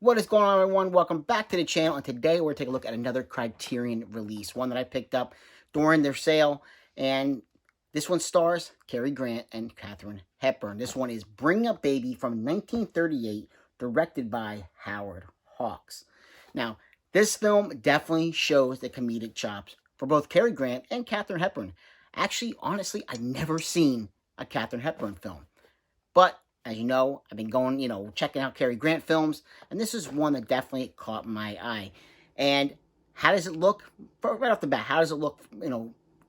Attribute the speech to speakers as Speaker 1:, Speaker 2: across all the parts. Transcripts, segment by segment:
Speaker 1: What is going on, everyone? Welcome back to the channel, and today we're taking a look at another Criterion release, one that I picked up during their sale, and this one stars Cary Grant and Katharine Hepburn. This one is Bring Up Baby from 1938, directed by Howard Hawks. Now, this film definitely shows the comedic chops for both Cary Grant and Katharine Hepburn. Actually, honestly, I've never seen a Katharine Hepburn film, but as you know, I've been going, checking out Cary Grant films, and this is one that definitely caught my eye. And how does it look? Right off the bat, how does it look,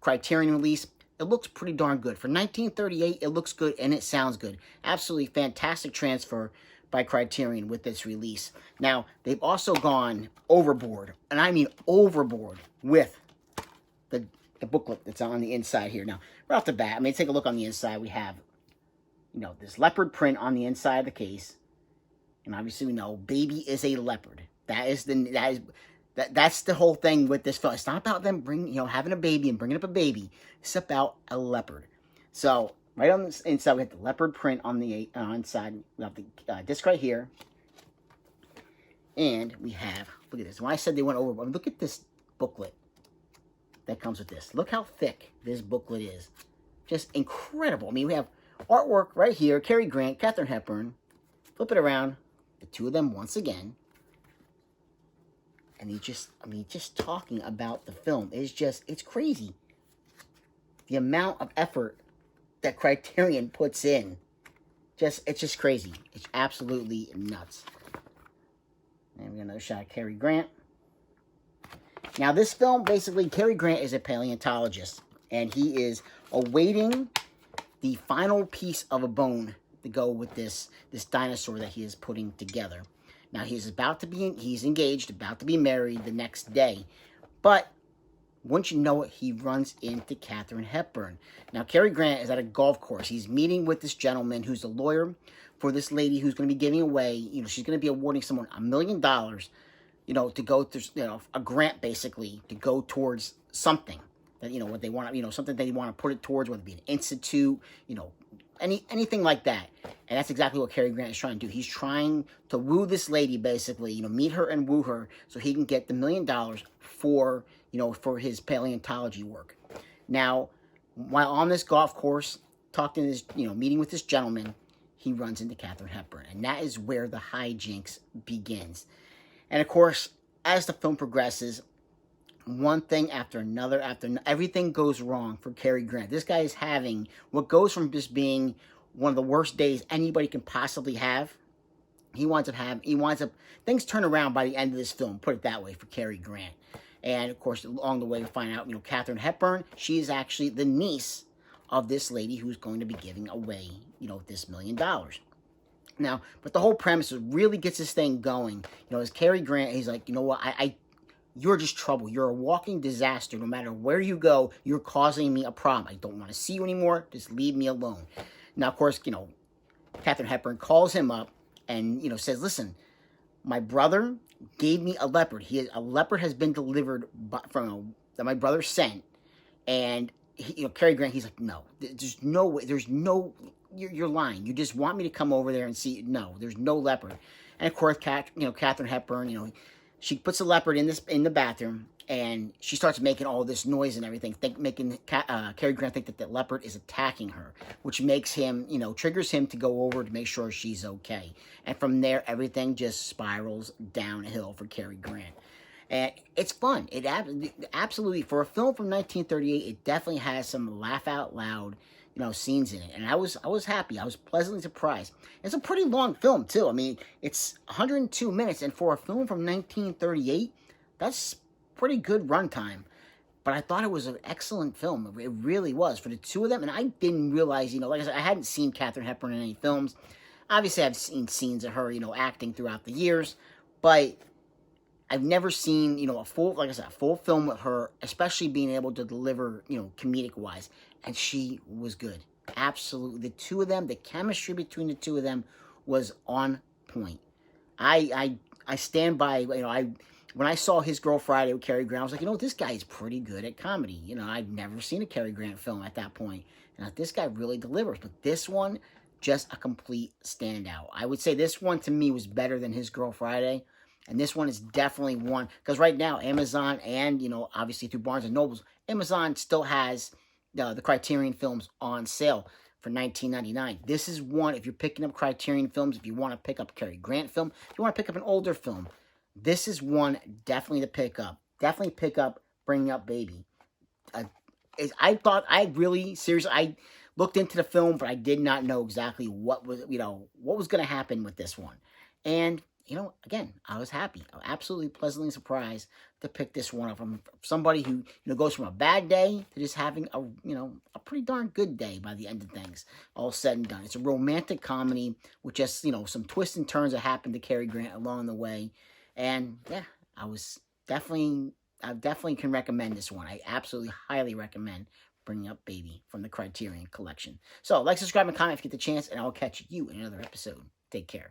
Speaker 1: Criterion release? It looks pretty darn good. For 1938, it looks good, and it sounds good. Absolutely fantastic transfer by Criterion with this release. Now, they've also gone overboard, and I mean overboard, with the booklet that's on the inside here. Now, right off the bat, take a look on the inside. We have this leopard print on the inside of the case. And obviously we know baby is a leopard. That's the whole thing with this film. It's not about them having a baby and bringing up a baby. It's about a leopard. So right on the inside, we have the leopard print on the inside. We have the disc right here. And we have, look at this. When I said they went over, look at this booklet that comes with this. Look how thick this booklet is. Just incredible. We have artwork right here, Cary Grant, Katharine Hepburn. Flip it around, the two of them once again. And just talking about the film is it's crazy. The amount of effort that Criterion puts in, it's just crazy. It's absolutely nuts. And we got another shot of Cary Grant. Now, this film, basically, Cary Grant is a paleontologist, and he is awaiting the final piece of a bone to go with this dinosaur that he is putting together. Now, he's engaged, about to be married the next day. But, once you know it, he runs into Katharine Hepburn. Now, Cary Grant is at a golf course. He's meeting with this gentleman who's a lawyer for this lady who's going to be giving away, she's going to be awarding someone $1 million, to go through, a grant, basically, to go towards something. That, what they want, something that they want to put it towards, whether it be an institute, anything like that. And that's exactly what Cary Grant is trying to do. He's trying to woo this lady, basically, meet her and woo her so he can get the $1 million for, for his paleontology work. Now, while on this golf course, talking to this, meeting with this gentleman, he runs into Katharine Hepburn. And that is where the hijinks begins. And, of course, as the film progresses, one thing after another, everything goes wrong for Cary Grant. This guy is having what goes from just being one of the worst days anybody can possibly have. Things turn around by the end of this film, put it that way, for Cary Grant. And, of course, along the way, we find out, Katharine Hepburn, she is actually the niece of this lady who's going to be giving away, this $1 million. Now, but the whole premise really gets this thing going. As Cary Grant, he's like, what, you're just trouble. You're a walking disaster. No matter where you go, you're causing me a problem. I don't want to see you anymore. Just leave me alone. Now, of course, Katharine Hepburn calls him up and, says, listen, my brother gave me a leopard. A leopard has been delivered that my brother sent. And, Cary Grant, he's like, no, there's no way. You're lying. You just want me to come over there and see. No, there's no leopard. And, of course, Katharine Hepburn, she puts the leopard in the bathroom, and she starts making all this noise and everything, making Cary Grant think that the leopard is attacking her, which makes him, triggers him to go over to make sure she's okay. And from there, everything just spirals downhill for Cary Grant. And it's fun. It absolutely, for a film from 1938, it definitely has some laugh out loud scenes in it. And I was happy. I was pleasantly surprised. It's a pretty long film, too. It's 102 minutes, and for a film from 1938, that's pretty good runtime. But I thought it was an excellent film. It really was, for the two of them. And I didn't realize, like I said, I hadn't seen Katharine Hepburn in any films. Obviously, I've seen scenes of her, acting throughout the years. But I've never seen, a full film with her, especially being able to deliver, comedic-wise. And she was good. Absolutely. The two of them, the chemistry between the two of them was on point. I stand by, when I saw His Girl Friday with Cary Grant, I was like, this guy is pretty good at comedy. I'd never seen a Cary Grant film at that point. And this guy really delivers. But this one, just a complete standout. I would say this one to me was better than His Girl Friday. And this one is definitely one, because right now Amazon and, obviously through Barnes and Nobles, Amazon still has the Criterion films on sale for $19.99. This is one, if you're picking up Criterion films, if you want to pick up a Cary Grant film, if you want to pick up an older film, this is one definitely to pick up. Definitely pick up Bringing Up Baby. I looked into the film, but I did not know exactly what was going to happen with this one. And, again, I was happy. I was absolutely pleasantly surprised to pick this one up from somebody who, goes from a bad day to just having a pretty darn good day by the end of things, all said and done. It's a romantic comedy with just, some twists and turns that happened to Cary Grant along the way. And, yeah, I definitely can recommend this one. I absolutely highly recommend Bringing Up Baby from the Criterion Collection. So, like, subscribe, and comment if you get the chance, and I'll catch you in another episode. Take care.